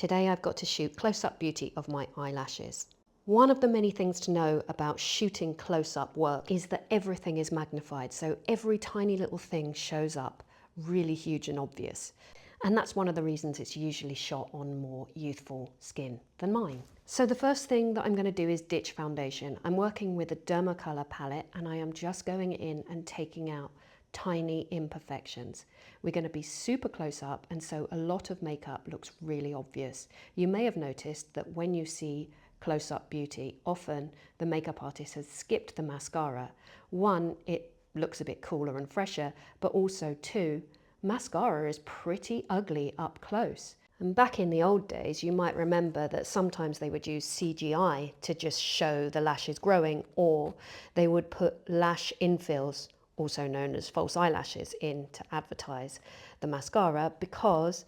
Today I've got to shoot close-up beauty of my eyelashes. One of the many things to know about shooting close-up work is that everything is magnified, so every tiny little thing shows up really huge and obvious. And that's one of the reasons it's usually shot on more youthful skin than mine. So the first thing that I'm going to do is ditch foundation. I'm working with a Derma color palette and I am just going in and taking out tiny imperfections. We're going to be super close up, and so a lot of makeup looks really obvious. You may have noticed that when you see close-up beauty, often the makeup artist has skipped the mascara. One, it looks a bit cooler and fresher, but also two, mascara is pretty ugly up close. And back in the old days, you might remember that sometimes they would use CGI to just show the lashes growing, or they would put lash infills, also known as false eyelashes, in to advertise the mascara because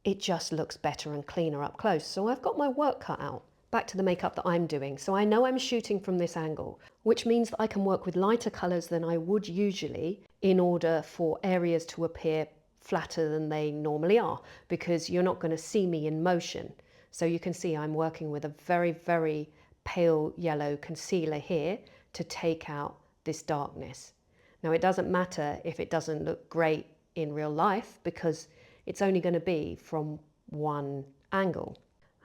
it just looks better and cleaner up close. So I've got my work cut out. Back to the makeup that I'm doing. So I know I'm shooting from this angle, which means that I can work with lighter colours than I would usually in order for areas to appear flatter than they normally are, because you're not going to see me in motion. So you can see I'm working with a very, very pale yellow concealer here to take out this darkness. Now it doesn't matter if it doesn't look great in real life because it's only going to be from one angle.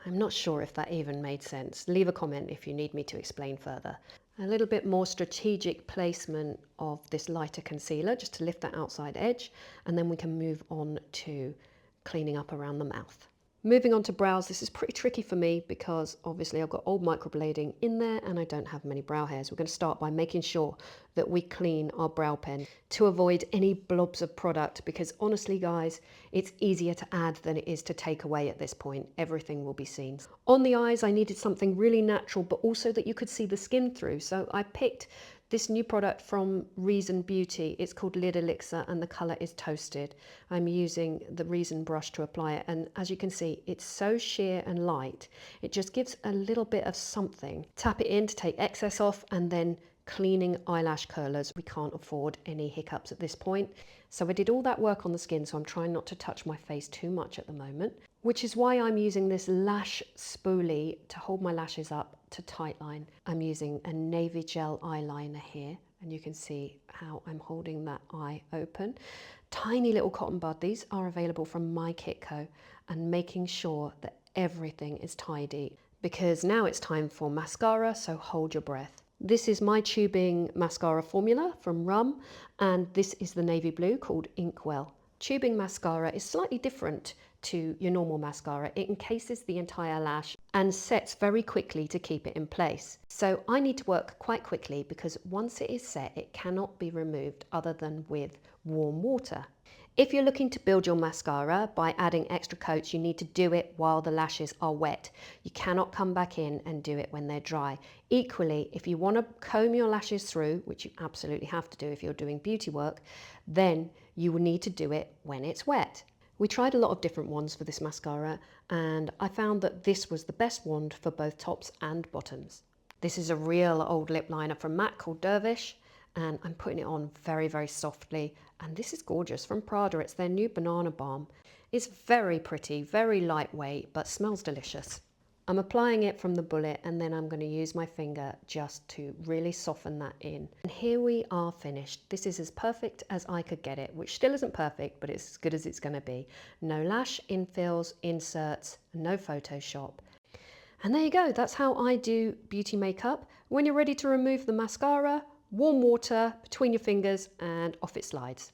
I'm not sure if that even made sense. Leave a comment if you need me to explain further. A little bit more strategic placement of this lighter concealer just to lift that outside edge, and then we can move on to cleaning up around the mouth. Moving on to brows, this is pretty tricky for me because obviously I've got old microblading in there and I don't have many brow hairs. We're going to start by making sure that we clean our brow pen to avoid any blobs of product, because honestly guys, it's easier to add than it is to take away at this point. Everything will be seen. On the eyes, I needed something really natural but also that you could see the skin through, so I picked this new product from Reason Beauty. It's called Lid Elixir and the colour is Toasted. I'm using the Reason brush to apply it, and as you can see, it's so sheer and light. It just gives a little bit of something. Tap it in to take excess off, and then cleaning eyelash curlers. We can't afford any hiccups at this point. So I did all that work on the skin, so I'm trying not to touch my face too much at the moment, which is why I'm using this lash spoolie to hold my lashes up to tightline. I'm using a navy gel eyeliner here, and you can see how I'm holding that eye open. Tiny little cotton bud. These are available from My Kitco, and making sure that everything is tidy, because now it's time for mascara, so hold your breath. This is my tubing mascara formula from Rum, and this is the navy blue called Inkwell. Tubing mascara is slightly different to your normal mascara. It encases the entire lash and sets very quickly to keep it in place. So I need to work quite quickly because once it is set, it cannot be removed other than with warm water. If you're looking to build your mascara by adding extra coats, you need to do it while the lashes are wet. You cannot come back in and do it when they're dry. Equally, if you want to comb your lashes through, which you absolutely have to do if you're doing beauty work, then you will need to do it when it's wet. We tried a lot of different ones for this mascara, and I found that this was the best wand for both tops and bottoms. This is a real old lip liner from MAC called Dervish, and I'm putting it on very, very softly. And this is gorgeous from Prada. It's their new banana balm. It's very pretty, very lightweight, but smells delicious. I'm applying it from the bullet, and then I'm going to use my finger just to really soften that in. And here we are finished. This is as perfect as I could get it, which still isn't perfect, but it's as good as it's going to be. No lash infills, inserts, no Photoshop. And there you go. That's how I do beauty makeup. When you're ready to remove the mascara, warm water between your fingers and off it slides.